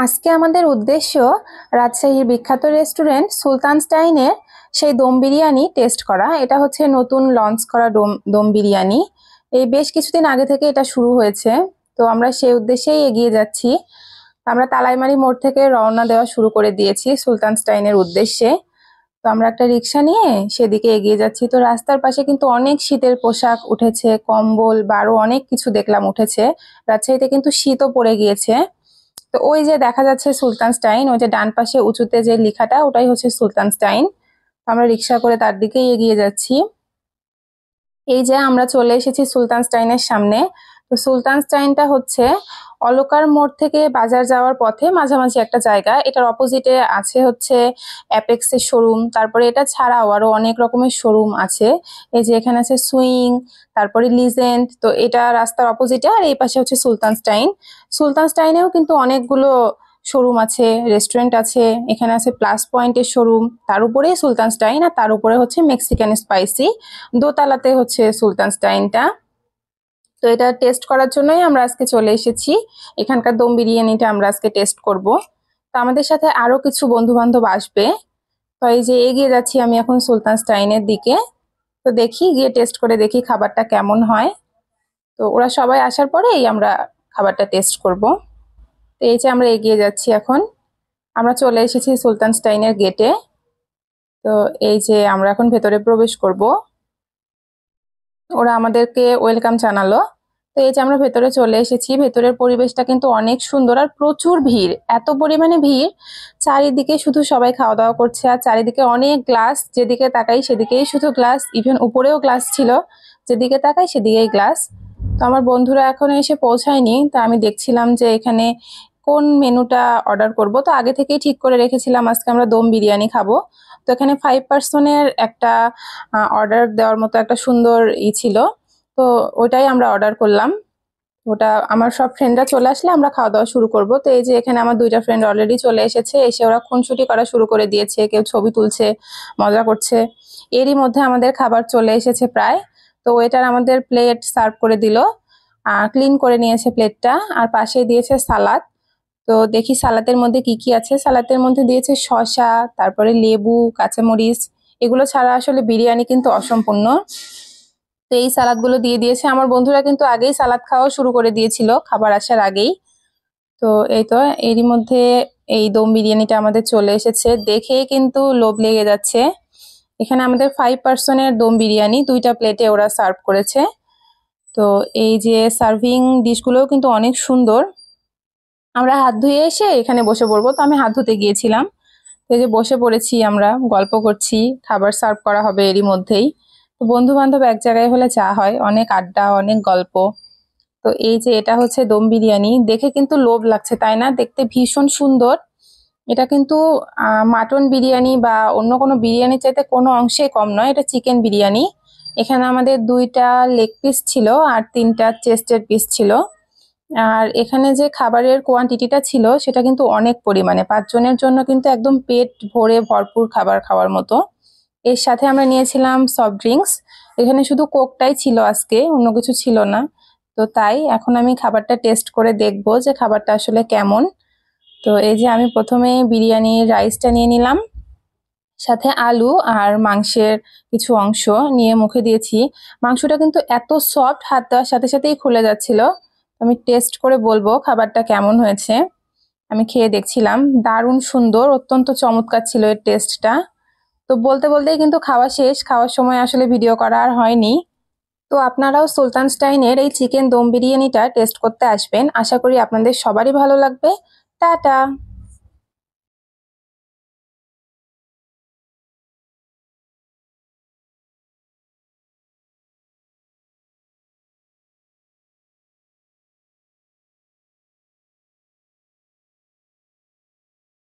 আজকে আমাদের উদ্দেশ্য রাজশাহীর বিখ্যাত রেস্টুরেন্ট সুলতানস্টাইনের সেই দম বিরিয়ানি টেস্ট করা। এটা হচ্ছে নতুন লঞ্চ করা দম দম বিরিয়ানি। এই বেশ কিছুদিন আগে থেকে এটা শুরু হয়েছে। তো আমরা সেই উদ্দেশ্যেই এগিয়ে যাচ্ছি। আমরা তালাইমারি মোড় থেকে রওনা দেওয়া শুরু করে দিয়েছি সুলতানস্টাইনের উদ্দেশ্যে। তো আমরা একটা রিক্সা নিয়ে সেদিকে এগিয়ে যাচ্ছি। তো রাস্তার পাশে কিন্তু অনেক শীতের পোশাক উঠেছে, কম্বল বা আরো অনেক কিছু দেখলাম উঠেছে। রাজশাহীতে কিন্তু শীতও পড়ে গিয়েছে। তো ওই যে দেখা যাচ্ছে সুলতানস্টাইন, ওই যে ডান পাশে উঁচুতে যে লেখাটা ওটাই হচ্ছে সুলতানস্টাইন। আমরা রিক্সা করে তার দিকেই এগিয়ে যাচ্ছি। এই যে আমরা চলে এসেছি সুলতানস্টাইনের সামনে। তো সুলতানস্টাইনটা হচ্ছে অলকার মোড় থেকে বাজার যাওয়ার পথে মাঝামাঝি একটা জায়গা। এটার অপোজিটে আছে হচ্ছে অ্যাপেক্সের শোরুম। তারপরে এটা ছাড়াও আরো অনেক রকমের শোরুম আছে। এই যে এখানে আছে সুইং, তারপরে লিজেন্ড। তো এটা রাস্তার অপোজিটে, আর এই পাশে হচ্ছে সুলতানস্টাইন। সুলতানস্টাইনেও কিন্তু অনেকগুলো শোরুম আছে, রেস্টুরেন্ট আছে। এখানে আছে প্লাস পয়েন্টের শোরুম, তার উপরে সুলতানস্টাইন, আর তার উপরে হচ্ছে মেক্সিকান স্পাইসি। দোতলাতে হচ্ছে সুলতানস্টাইনটা। তো এটা টেস্ট করার জন্যই আমরা আজকে চলে এসেছি। এখানকার দম বিরিয়ানিটা আমরা আজকে টেস্ট করব। তো আমাদের সাথে আরো কিছু বন্ধু বান্ধব আসবে। তো এই যে এগিয়ে যাচ্ছি আমি এখন সুলতানস্টাইনের দিকে। তো দেখি, গিয়ে টেস্ট করে দেখি খাবারটা কেমন হয়। তো ওরা সবাই আসার পরেই আমরা খাবারটা টেস্ট করব। তো এই যে আমরা এগিয়ে যাচ্ছি এখন। আমরা চলে এসেছি সুলতানস্টাইনের গেটে। তো এই যে আমরা এখন ভেতরে প্রবেশ করব। ওরা আমাদেরকে ওয়েলকাম জানালো। তো এই যে আমরা ভেতরে চলে এসেছি। ভেতরের পরিবেশটা কিন্তু অনেক সুন্দর, আর প্রচুর ভিড়, এত পরিমাণে ভিড়। চারিদিকে শুধু সবাই খাওয়া দাওয়া করছে, আর চারিদিকে অনেক গ্লাস, যেদিকে তাকাই সেদিকেই শুধু গ্লাস। ইভেন উপরেও গ্লাস ছিল, যেদিকে তাকাই সেদিকেই গ্লাস। তো আমার বন্ধুরা এখনো এসে পৌঁছায়নি। তা আমি দেখছিলাম যে এখানে কোন মেনুটা অর্ডার করব। তো আগে থেকেই ঠিক করে রেখেছিলাম আজকে আমরা দম বিরিয়ানি খাবো। তো এখানে 5 পার্সনের একটা অর্ডার দেওয়ার মতো একটা সুন্দর ছিল। তো ওইটাই আমরা অর্ডার করলাম। ওটা আমার সব ফ্রেন্ডরা চলে আসলে আমরা খাওয়া দাওয়া শুরু করব। তো এই যে এখানে আমার 2টা ফ্রেন্ড অলরেডি চলে এসেছে। এসে ওরা খুনসুটি করা শুরু করে দিয়েছে, কেউ ছবি তুলছে, মজা করছে। এরই মধ্যে আমাদের খাবার চলে এসেছে প্রায়। তো ওয়েটার আমাদের প্লেট সার্ভ করে দিল, ক্লিন করে নিয়েছে প্লেটটা, আর পাশে দিয়েছে সালাদ। তো দেখি সালাদের মধ্যে কি কি আছে। সালাদের মধ্যে দিয়েছে শসা, তারপরে লেবু, কাঁচামরিচ। এগুলো ছাড়া আসলে বিরিয়ানি কিন্তু অসম্পূর্ণ। তো এই সালাদ গুলো দিয়ে দিয়েছে। আমার বন্ধুরা কিন্তু আগেই সালাদ খাওয়া শুরু করে দিয়েছিল খাবার আসার আগেই। তো এই তো এরই মধ্যে এই দম বিরিয়ানিটা আমাদের চলে এসেছে। দেখেই কিন্তু লোভ লেগে যাচ্ছে। এখানে আমাদের 5 পার্সনের দম বিরিয়ানি 2টা প্লেটে ওরা সার্ভ করেছে। তো এই যে সার্ভিং ডিশগুলোও কিন্তু অনেক সুন্দর। আমরা হাত ধুয়ে এসে এখানে বসে পড়বো। তো আমি হাত ধুতে গিয়েছিলাম। তো এই যে বসে পড়েছি, আমরা গল্প করছি, খাবার সার্ভ করা হবে এরই মধ্যেই। তো বন্ধু বান্ধব এক জায়গায় হলে যা হয়, অনেক আড্ডা, অনেক গল্প। তো এই যে এটা হচ্ছে দম বিরিয়ানি, দেখে কিন্তু লোভ লাগছে তাই না? দেখতে ভীষণ সুন্দর। এটা কিন্তু মাটন বিরিয়ানি বা অন্য কোনো বিরিয়ানির চাইতে কোনো অংশেই কম নয়। এটা চিকেন বিরিয়ানি। এখানে আমাদের 2টা লেগ পিস ছিল, আর 3টা চেস্টের পিস ছিল। আর এখানে যে খাবারের কোয়ান্টিটিটা ছিল সেটা কিন্তু অনেক পরিমাণে, 5 জনের জন্য কিন্তু একদম পেট ভরে ভরপুর খাবার খাওয়ার মতো। এর সাথে আমরা নিয়েছিলাম সফট ড্রিঙ্কস। এখানে শুধু কোকটাই ছিল আজকে, অন্য কিছু ছিল না। তো তাই এখন আমি খাবারটা টেস্ট করে দেখবো যে খাবারটা আসলে কেমন। তো এই যে আমি প্রথমে বিরিয়ানির রাইসটা নিয়ে নিলাম, সাথে আলু আর মাংসের কিছু অংশ নিয়ে মুখে দিয়েছি। মাংসটা কিন্তু এত সফট, হাত দেওয়ার সাথে সাথেই খুলে যাচ্ছিল। আমি টেস্ট করে বলবো খাবারটা কেমন হয়েছে। আমি খেয়ে দেখছিলাম, দারুণ সুন্দর, অত্যন্ত চমৎকার ছিল এর টেস্টটা। তো বলতে বলতেই কিন্তু খাওয়া শেষ। খাওয়ার সময় আসলে ভিডিও করা আর হয়নি। তো আপনারাও সুলতানস্টাইনের এই চিকেন দম বিরিয়ানিটা টেস্ট করতে আসবেন। আশা করি আপনাদের সবারই ভালো লাগবে। টাটা।